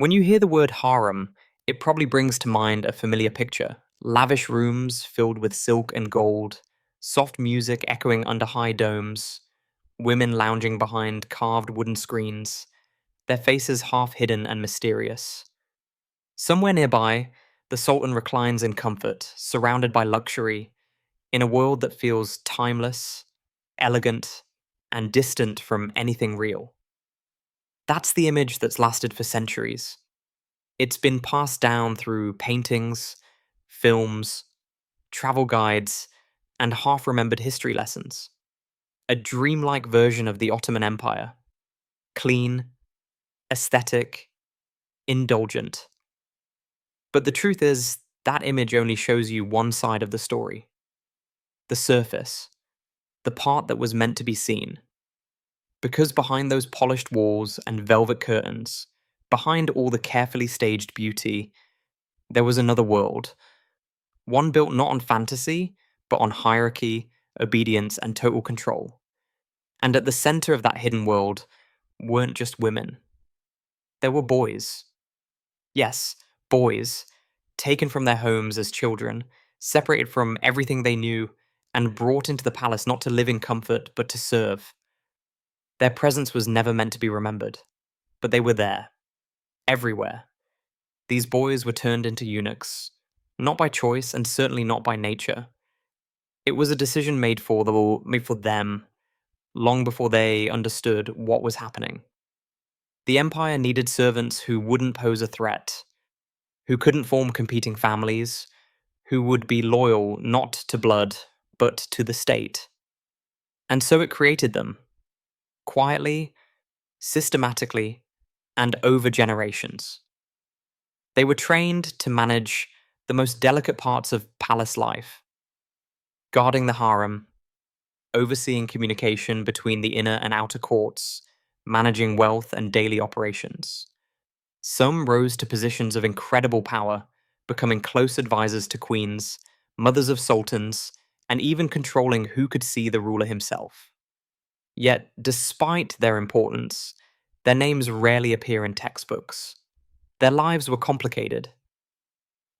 When you hear the word harem, it probably brings to mind a familiar picture. Lavish rooms filled with silk and gold, soft music echoing under high domes, women lounging behind carved wooden screens, their faces half hidden and mysterious. Somewhere nearby, the Sultan reclines in comfort, surrounded by luxury, in a world that feels timeless, elegant, and distant from anything real. That's the image that's lasted for centuries. It's been passed down through paintings, films, travel guides, and half remembered history lessons. A dreamlike version of the Ottoman Empire. Clean, aesthetic, indulgent. But the truth is, that image only shows you one side of the story. The surface. The part that was meant to be seen. Because behind those polished walls and velvet curtains, behind all the carefully staged beauty, there was another world. One built not on fantasy, but on hierarchy, obedience, and total control. And at the center of that hidden world weren't just women. There were boys. Yes, boys, taken from their homes as children, separated from everything they knew, and brought into the palace not to live in comfort, but to serve. Their presence was never meant to be remembered, but they were there, everywhere. These boys were turned into eunuchs, not by choice and certainly not by nature. It was a decision made for them long before they understood what was happening. The empire needed servants who wouldn't pose a threat, who couldn't form competing families, who would be loyal not to blood, but to the state. And so it created them, quietly, systematically, and over generations. They were trained to manage the most delicate parts of palace life, guarding the harem, overseeing communication between the inner and outer courts, managing wealth and daily operations. Some rose to positions of incredible power, becoming close advisors to queens, mothers of sultans, and even controlling who could see the ruler himself. Yet, despite their importance, their names rarely appear in textbooks. Their lives were complicated.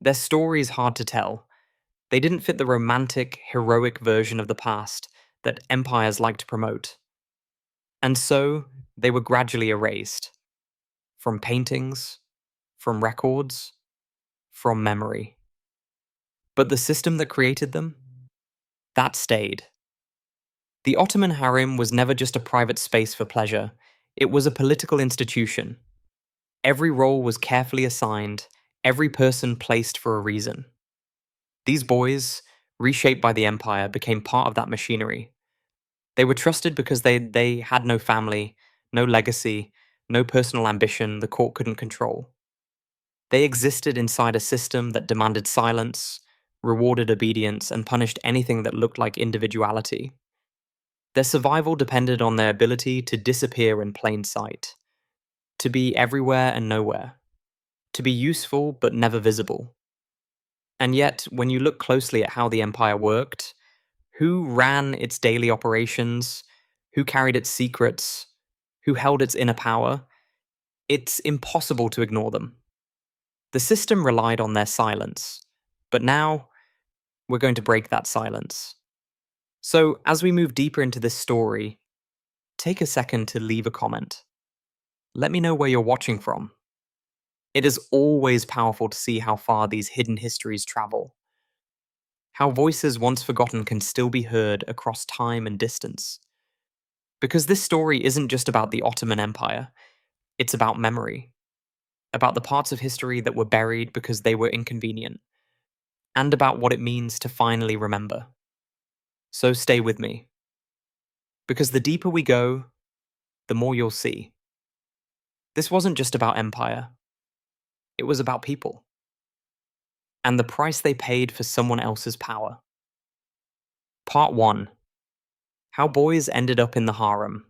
Their stories hard to tell. They didn't fit the romantic, heroic version of the past that empires like to promote. And so, they were gradually erased. From paintings, from records, from memory. But the system that created them? That stayed. The Ottoman harem was never just a private space for pleasure. It was a political institution. Every role was carefully assigned, every person placed for a reason. These boys, reshaped by the empire, became part of that machinery. They were trusted because they had no family, no legacy, no personal ambition the court couldn't control. They existed inside a system that demanded silence, rewarded obedience, and punished anything that looked like individuality. Their survival depended on their ability to disappear in plain sight, to be everywhere and nowhere, to be useful but never visible. And yet, when you look closely at how the empire worked, who ran its daily operations, who carried its secrets, who held its inner power, it's impossible to ignore them. The system relied on their silence, but now we're going to break that silence. So, as we move deeper into this story, take a second to leave a comment. Let me know where you're watching from. It is always powerful to see how far these hidden histories travel. How voices once forgotten can still be heard across time and distance. Because this story isn't just about the Ottoman Empire, it's about memory. About the parts of history that were buried because they were inconvenient. And about what it means to finally remember. So stay with me. Because the deeper we go, the more you'll see. This wasn't just about empire. It was about people. And the price they paid for someone else's power. Part 1. How boys ended up in the harem.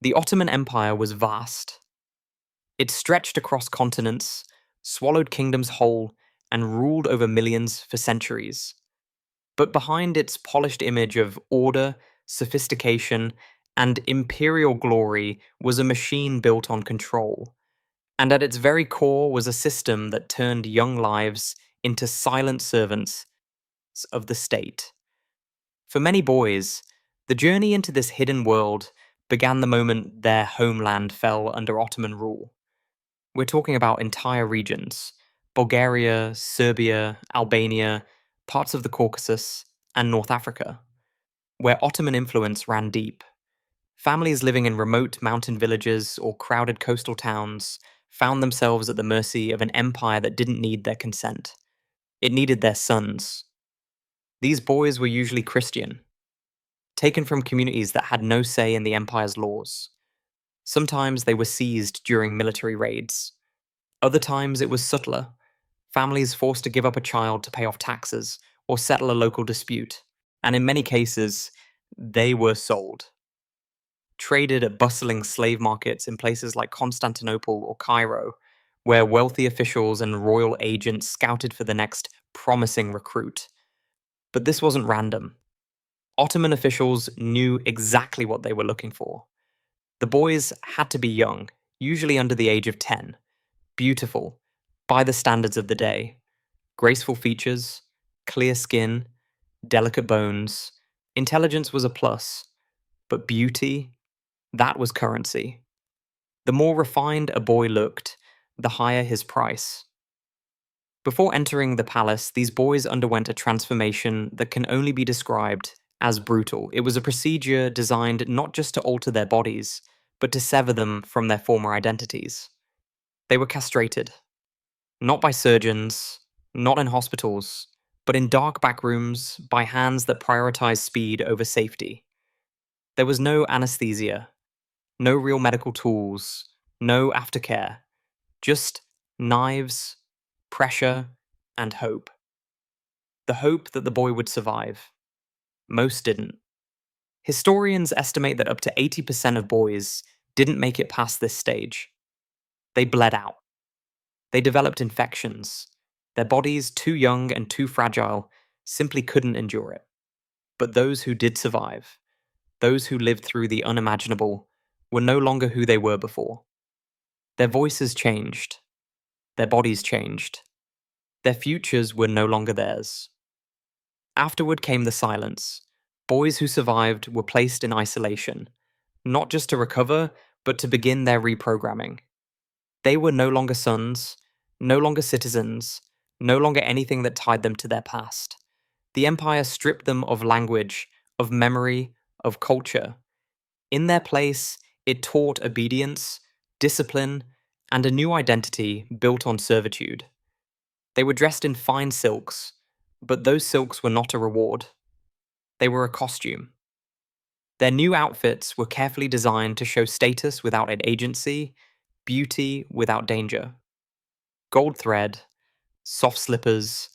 The Ottoman Empire was vast. It stretched across continents, swallowed kingdoms whole, and ruled over millions for centuries. But behind its polished image of order, sophistication, and imperial glory was a machine built on control. And at its very core was a system that turned young lives into silent servants of the state. For many boys, the journey into this hidden world began the moment their homeland fell under Ottoman rule. We're talking about entire regions: Bulgaria, Serbia, Albania, parts of the Caucasus, and North Africa, where Ottoman influence ran deep. Families living in remote mountain villages or crowded coastal towns found themselves at the mercy of an empire that didn't need their consent. It needed their sons. These boys were usually Christian, taken from communities that had no say in the empire's laws. Sometimes they were seized during military raids. Other times it was subtler: families forced to give up a child to pay off taxes or settle a local dispute. And in many cases, they were sold, traded at bustling slave markets in places like Constantinople or Cairo, where wealthy officials and royal agents scouted for the next promising recruit. But this wasn't random. Ottoman officials knew exactly what they were looking for. The boys had to be young, usually under the age of 10, beautiful, by the standards of the day, graceful features, clear skin, delicate bones. Intelligence was a plus, but beauty, that was currency. The more refined a boy looked, the higher his price. Before entering the palace, these boys underwent a transformation that can only be described as brutal. It was a procedure designed not just to alter their bodies, but to sever them from their former identities. They were castrated, not by surgeons, not in hospitals, but in dark back rooms by hands that prioritized speed over safety. There was no anesthesia, no real medical tools, no aftercare, just knives, pressure, and hope. The hope that the boy would survive. Most didn't. Historians estimate that up to 80% of boys didn't make it past this stage. They bled out. They developed infections. Their bodies, too young and too fragile, simply couldn't endure it. But those who did survive, those who lived through the unimaginable, were no longer who they were before. Their voices changed. Their bodies changed. Their futures were no longer theirs. Afterward came the silence. Boys who survived were placed in isolation, not just to recover, but to begin their reprogramming. They were no longer sons, no longer citizens, no longer anything that tied them to their past. The empire stripped them of language, of memory, of culture. In their place, it taught obedience, discipline, and a new identity built on servitude. They were dressed in fine silks, but those silks were not a reward. They were a costume. Their new outfits were carefully designed to show status without agency, beauty without danger. Gold thread, soft slippers,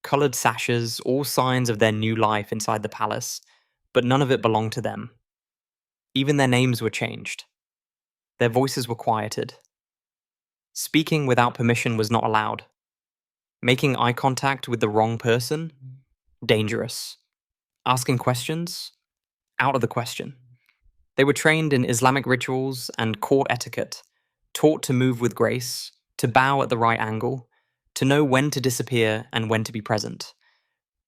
colored sashes, all signs of their new life inside the palace, but none of it belonged to them. Even their names were changed. Their voices were quieted. Speaking without permission was not allowed. Making eye contact with the wrong person? Dangerous. Asking questions? Out of the question. They were trained in Islamic rituals and court etiquette, taught to move with grace, to bow at the right angle, to know when to disappear and when to be present.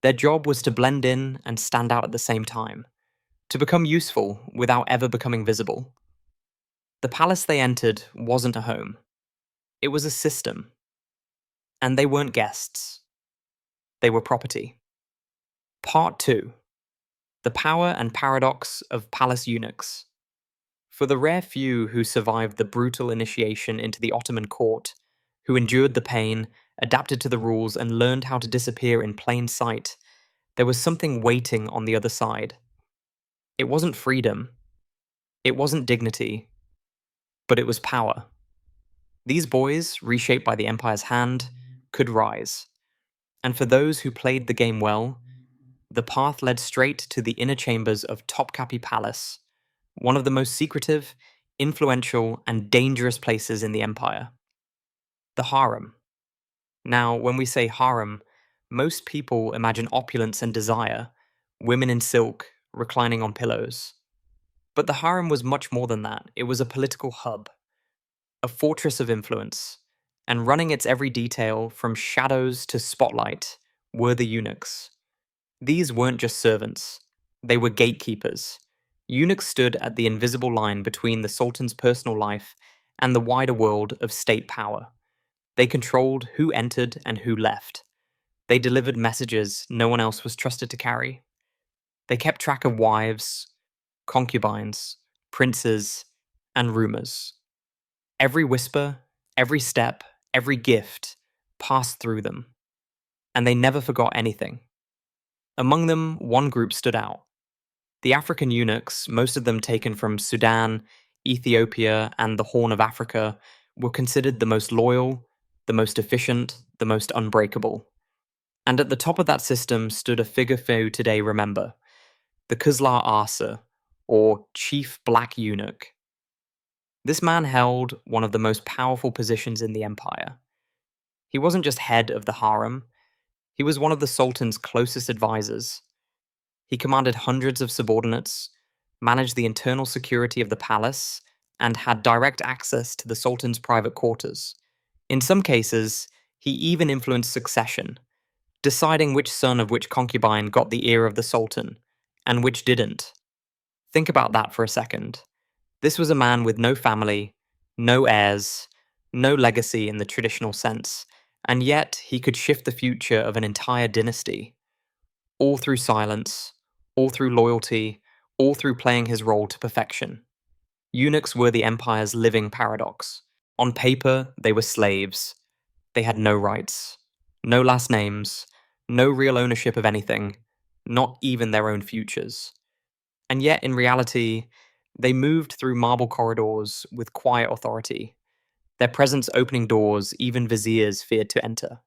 Their job was to blend in and stand out at the same time, to become useful without ever becoming visible. The palace they entered wasn't a home. It was a system. And they weren't guests. They were property. Part 2. The power and paradox of palace eunuchs. For the rare few who survived the brutal initiation into the Ottoman court, who endured the pain, adapted to the rules, and learned how to disappear in plain sight, there was something waiting on the other side. It wasn't freedom. It wasn't dignity. But it was power. These boys, reshaped by the empire's hand, could rise. And for those who played the game well, the path led straight to the inner chambers of Topkapi Palace, one of the most secretive, influential, and dangerous places in the empire. The harem. Now, when we say harem, most people imagine opulence and desire, women in silk, reclining on pillows. But the harem was much more than that. It was a political hub. a fortress of influence, and running its every detail from shadows to spotlight were the eunuchs. These weren't just servants, they were gatekeepers. Eunuchs stood at the invisible line between the Sultan's personal life and the wider world of state power. They controlled who entered and who left. They delivered messages no one else was trusted to carry. They kept track of wives, concubines, princes, and rumors. Every whisper, every step, every gift passed through them, and they never forgot anything. Among them, one group stood out. The African eunuchs, most of them taken from Sudan, Ethiopia, and the Horn of Africa, were considered the most loyal, the most efficient, the most unbreakable. And at the top of that system stood a figure few today remember, the Kuzlar Asa, or Chief Black Eunuch. This man held one of the most powerful positions in the empire. He wasn't just head of the harem, he was one of the Sultan's closest advisors. He commanded hundreds of subordinates, managed the internal security of the palace, and had direct access to the Sultan's private quarters. In some cases, he even influenced succession, deciding which son of which concubine got the ear of the Sultan, and which didn't. Think about that for a second. This was a man with no family, no heirs, no legacy in the traditional sense, and yet he could shift the future of an entire dynasty. All through silence, all through loyalty, all through playing his role to perfection. Eunuchs were the empire's living paradox. On paper, they were slaves. They had no rights, no last names, no real ownership of anything, not even their own futures. And yet, in reality, they moved through marble corridors with quiet authority, their presence opening doors even viziers feared to enter.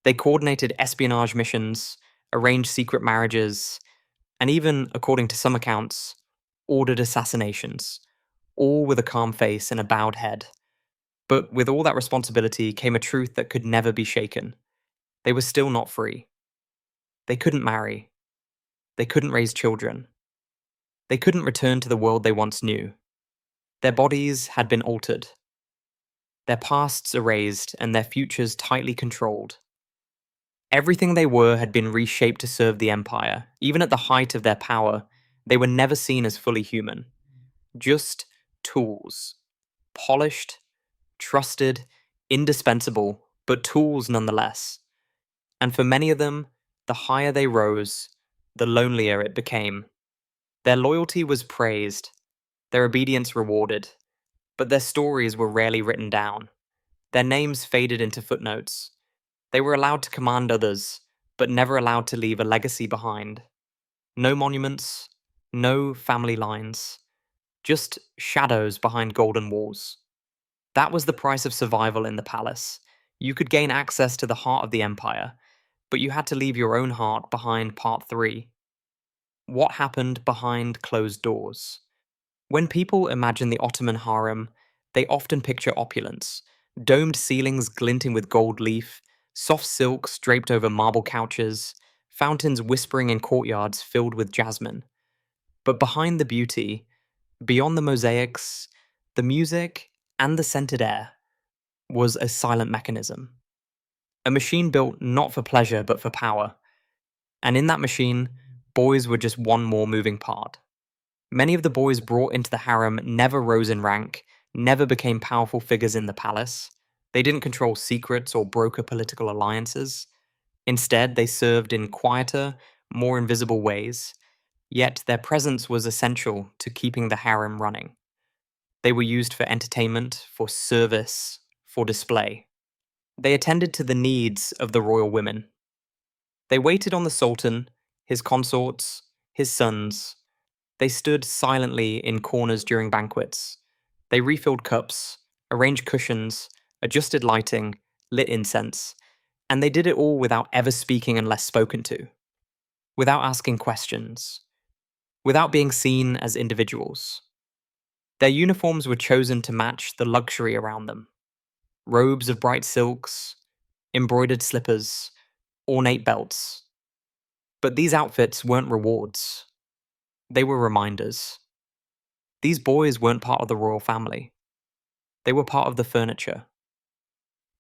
They coordinated espionage missions, arranged secret marriages, and even, according to some accounts, ordered assassinations, all with a calm face and a bowed head. But with all that responsibility came a truth that could never be shaken. They were still not free. They couldn't marry. They couldn't raise children. They couldn't return to the world they once knew. Their bodies had been altered, their pasts erased, and their futures tightly controlled. Everything they were had been reshaped to serve the empire. Even at the height of their power, they were never seen as fully human. Just tools. Polished, trusted, indispensable, but tools nonetheless. And for many of them, the higher they rose, the lonelier it became. Their loyalty was praised, their obedience rewarded, but their stories were rarely written down. Their names faded into footnotes. They were allowed to command others, but never allowed to leave a legacy behind. No monuments, no family lines, just shadows behind golden walls. That was the price of survival in the palace. You could gain access to the heart of the empire, but you had to leave your own heart behind part 3. What happened behind closed doors? When people imagine the Ottoman harem, they often picture opulence, domed ceilings glinting with gold leaf, soft silks draped over marble couches, fountains whispering in courtyards filled with jasmine. But behind the beauty, beyond the mosaics, the music, and the scented air, was a silent mechanism. A machine built not for pleasure but for power. And in that machine, boys were just one more moving part. Many of the boys brought into the harem never rose in rank, never became powerful figures in the palace. They didn't control secrets or broker political alliances. Instead, they served in quieter, more invisible ways, yet their presence was essential to keeping the harem running. They were used for entertainment, for service, for display. They attended to the needs of the royal women. They waited on the Sultan, his consorts, his sons. They stood silently in corners during banquets. They refilled cups, arranged cushions, adjusted lighting, lit incense, and they did it all without ever speaking unless spoken to, without asking questions, without being seen as individuals. Their uniforms were chosen to match the luxury around them. Robes of bright silks, embroidered slippers, ornate belts. But these outfits weren't rewards. They were reminders. These boys weren't part of the royal family. They were part of the furniture.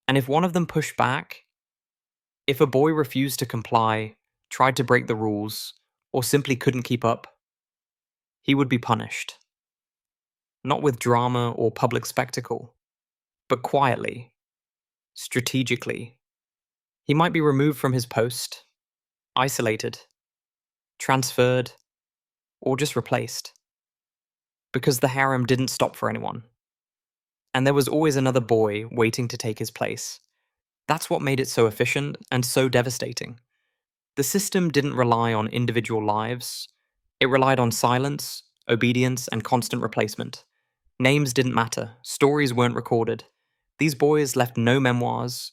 And if one of them pushed back, if a boy refused to comply, tried to break the rules, or simply couldn't keep up, he would be punished. Not with drama or public spectacle, but quietly, strategically. He might be removed from his post, isolated, transferred, or just replaced. Because the harem didn't stop for anyone. And there was always another boy waiting to take his place. That's what made it so efficient and so devastating. The system didn't rely on individual lives, it relied on silence, obedience, and constant replacement. Names didn't matter, stories weren't recorded. These boys left no memoirs,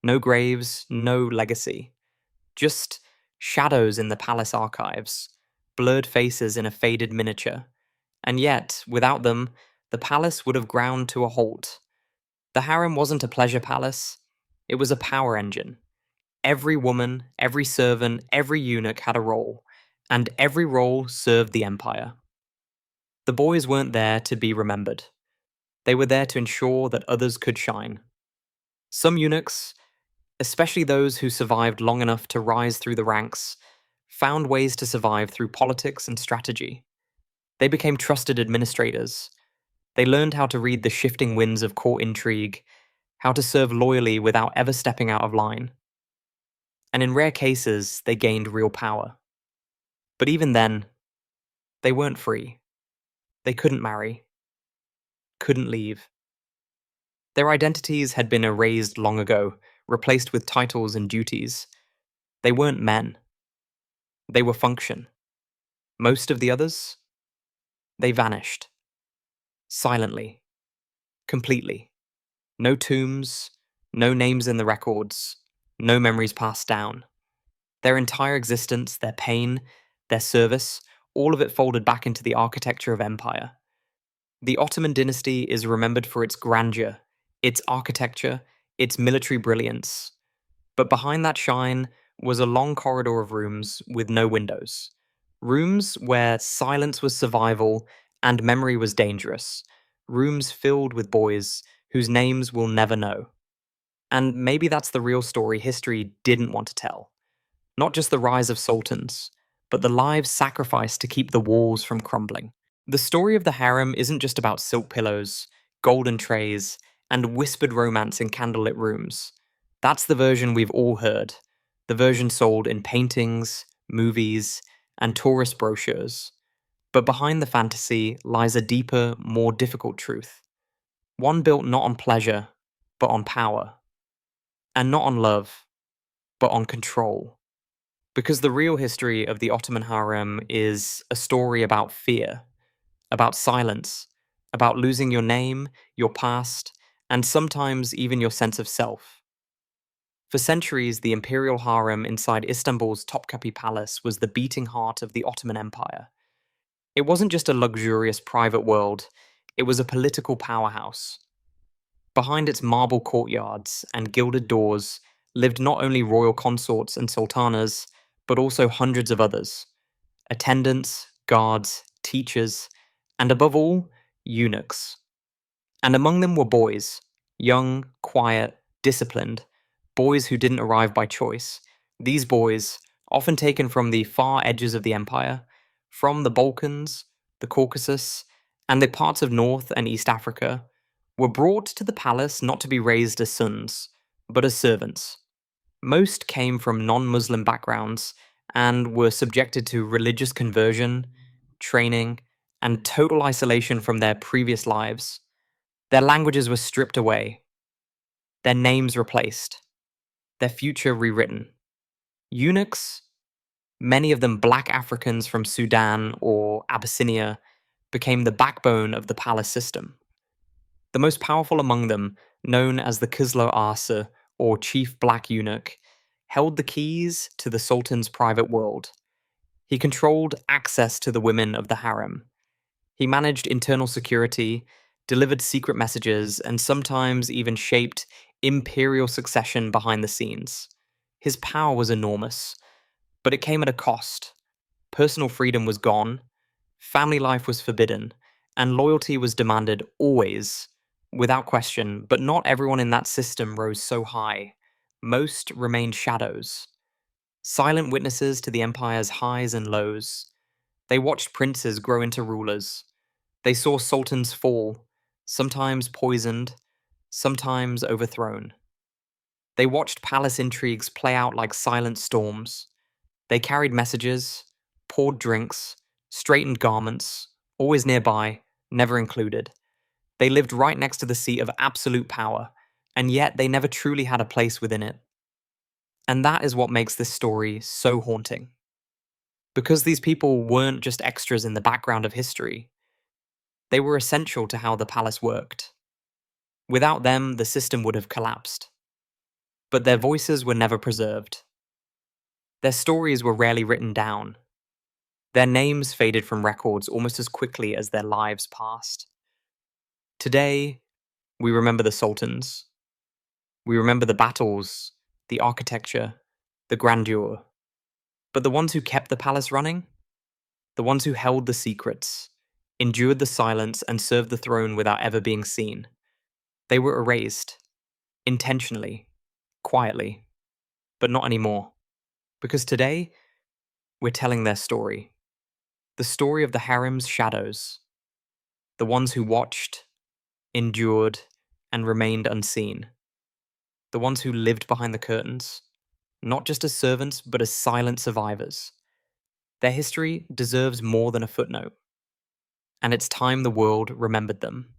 no graves, no legacy. Just shadows in the palace archives, blurred faces in a faded miniature. And yet, without them, the palace would have ground to a halt. The harem wasn't a pleasure palace, it was a power engine. Every woman, every servant, every eunuch had a role, and every role served the empire. The boys weren't there to be remembered. They were there to ensure that others could shine. Some eunuchs, especially those who survived long enough to rise through the ranks, found ways to survive through politics and strategy. They became trusted administrators. They learned how to read the shifting winds of court intrigue, how to serve loyally without ever stepping out of line. And in rare cases, they gained real power. But even then, they weren't free. They couldn't marry, couldn't leave. Their identities had been erased long ago, replaced with titles and duties. They weren't men. They were function. Most of the others, they vanished. Silently. Completely. No tombs, no names in the records, no memories passed down. Their entire existence, their pain, their service, all of it folded back into the architecture of empire. The Ottoman dynasty is remembered for its grandeur, its architecture, its military brilliance. But behind that shine was a long corridor of rooms with no windows. Rooms where silence was survival and memory was dangerous. Rooms filled with boys whose names we'll never know. And maybe that's the real story history didn't want to tell. Not just the rise of sultans, but the lives sacrificed to keep the walls from crumbling. The story of the harem isn't just about silk pillows, golden trays, and whispered romance in candlelit rooms. That's the version we've all heard. The version sold in paintings, movies, and tourist brochures. But behind the fantasy lies a deeper, more difficult truth. One built not on pleasure, but on power. And not on love, but on control. Because the real history of the Ottoman harem is a story about fear, about silence, about losing your name, your past, and sometimes even your sense of self. For centuries, the imperial harem inside Istanbul's Topkapi Palace was the beating heart of the Ottoman Empire. It wasn't just a luxurious private world, it was a political powerhouse. Behind its marble courtyards and gilded doors lived not only royal consorts and sultanas, but also hundreds of others. Attendants, guards, teachers, and above all, eunuchs. And among them were boys, young, quiet, disciplined, boys who didn't arrive by choice. These boys, often taken from the far edges of the empire, from the Balkans, the Caucasus, and the parts of North and East Africa, were brought to the palace not to be raised as sons, but as servants. Most came from non-Muslim backgrounds and were subjected to religious conversion, training, and total isolation from their previous lives. Their languages were stripped away, their names replaced, their future rewritten. Eunuchs, many of them black Africans from Sudan or Abyssinia, became the backbone of the palace system. The most powerful among them, known as the Kızlar Ağası, or chief black eunuch, held the keys to the sultan's private world. He controlled access to the women of the harem. He managed internal security, delivered secret messages, and sometimes even shaped imperial succession behind the scenes. His power was enormous, but it came at a cost. Personal freedom was gone, family life was forbidden, and loyalty was demanded always, Without question, but not everyone in that system rose so high. Most remained shadows, silent witnesses to the empire's highs and lows. They watched princes grow into rulers. They saw sultans fall, sometimes poisoned, sometimes overthrown. They watched palace intrigues play out like silent storms. They carried messages, poured drinks, straightened garments, always nearby, never included. They lived right next to the seat of absolute power, and yet they never truly had a place within it. And that is what makes this story so haunting. Because these people weren't just extras in the background of history, they were essential to how the palace worked. Without them, the system would have collapsed. But their voices were never preserved. Their stories were rarely written down. Their names faded from records almost as quickly as their lives passed. Today, we remember the sultans. We remember the battles, the architecture, the grandeur. But the ones who kept the palace running? The ones who held the secrets, endured the silence, and served the throne without ever being seen. They were erased. Intentionally. Quietly. But not anymore. Because today, we're telling their story. The story of the harem's shadows. The ones who watched, endured, and remained unseen. The ones who lived behind the curtains, not just as servants, but as silent survivors. Their history deserves more than a footnote. And it's time the world remembered them.